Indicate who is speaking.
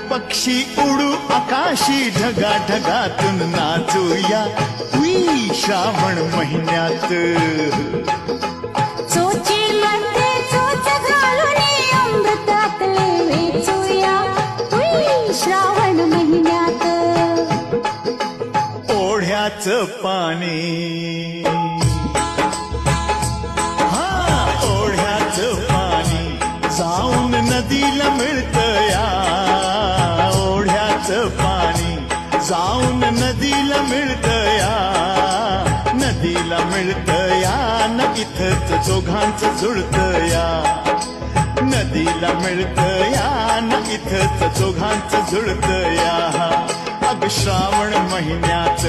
Speaker 1: पक्षी उडू आकाशी, ढगा ढगातून नाचूया उई श्रावण महिन्यात.
Speaker 2: चोचीमध्ये चोच घालून अमृतातले वेचूया उई श्रावण महिन्यात.
Speaker 1: ओढ्याचं पाणी, हा ओढ्याचं पाणी जाऊन नदीला मिळतया. ओढ्याचं पाणी जाऊन नदीला मिळतया. नदीला मिळतया न इथंच दोघांचं जुळतया. नदीला मिळतया न इथंच दोघांचं जुळतया. अग श्रावण महिन्यात